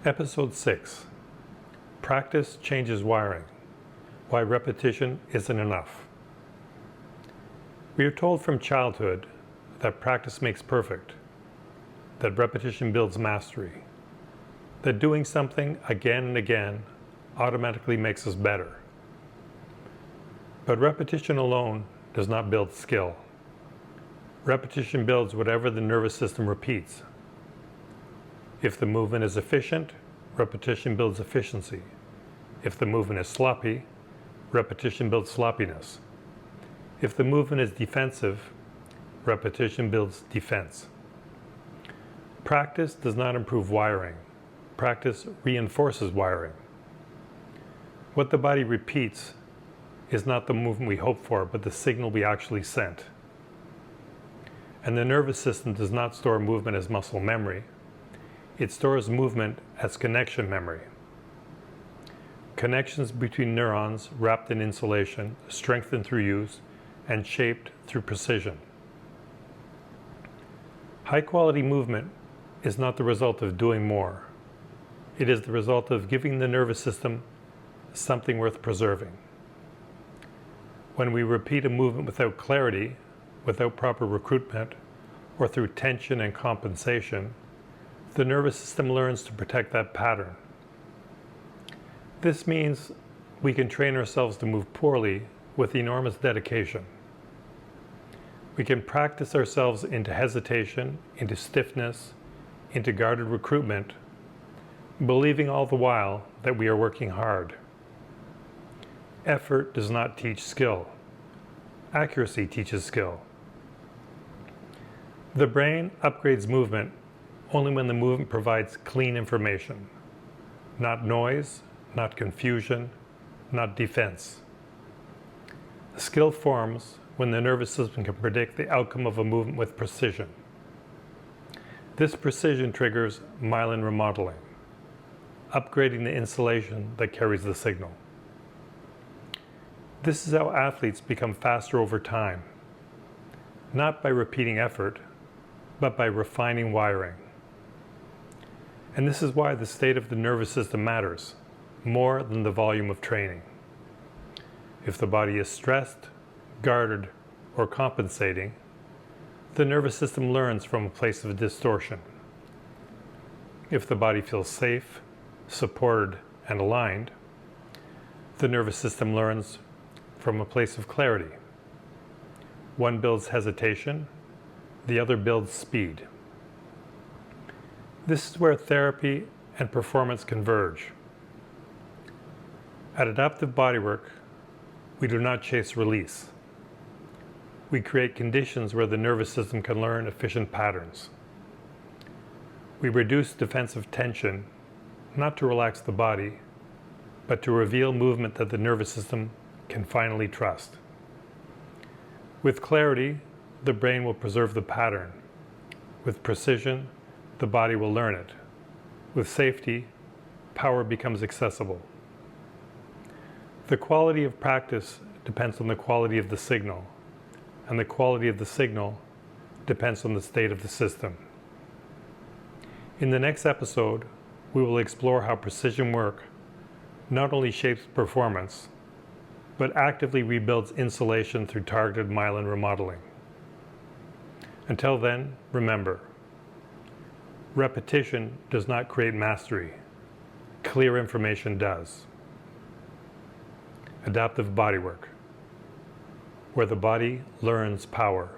Episode 6. Practice changes wiring. Why repetition isn't enough. We are told from childhood that practice makes perfect, that repetition builds mastery, that doing something again and again automatically makes us better. But repetition alone does not build skill. Repetition builds whatever the nervous system repeats. If the movement is efficient, repetition builds efficiency. If the movement is sloppy, repetition builds sloppiness. If the movement is defensive, repetition builds defense. Practice does not improve wiring. Practice reinforces wiring. What the body repeats is not the movement we hope for, but the signal we actually sent. And the nervous system does not store movement as muscle memory. It stores movement as connection memory. Connections between neurons wrapped in insulation, strengthened through use, and shaped through precision. High-quality movement is not the result of doing more. It is the result of giving the nervous system something worth preserving. When we repeat a movement without clarity, without proper recruitment, or through tension and compensation, the nervous system learns to protect that pattern. This means we can train ourselves to move poorly with enormous dedication. We can practice ourselves into hesitation, into stiffness, into guarded recruitment, believing all the while that we are working hard. Effort does not teach skill. Accuracy teaches skill. The brain upgrades movement only when the movement provides clean information, not noise, not confusion, not defense. Skill forms when the nervous system can predict the outcome of a movement with precision. This precision triggers myelin remodeling, upgrading the insulation that carries the signal. This is how athletes become faster over time, not by repeating effort, but by refining wiring. And this is why the state of the nervous system matters more than the volume of training. If the body is stressed, guarded, or compensating, the nervous system learns from a place of distortion. If the body feels safe, supported, and aligned, the nervous system learns from a place of clarity. One builds hesitation, the other builds speed. This is where therapy and performance converge. At Adaptive Bodywork, we do not chase release. We create conditions where the nervous system can learn efficient patterns. We reduce defensive tension, not to relax the body, but to reveal movement that the nervous system can finally trust. With clarity, the brain will preserve the pattern. With precision, the body will learn it. With safety, power becomes accessible. The quality of practice depends on the quality of the signal, and the quality of the signal depends on the state of the system. In the next episode, we will explore how precision work not only shapes performance, but actively rebuilds insulation through targeted myelin remodeling. Until then, remember, repetition does not create mastery. Clear information does. Adaptive Bodywork, where the body learns power.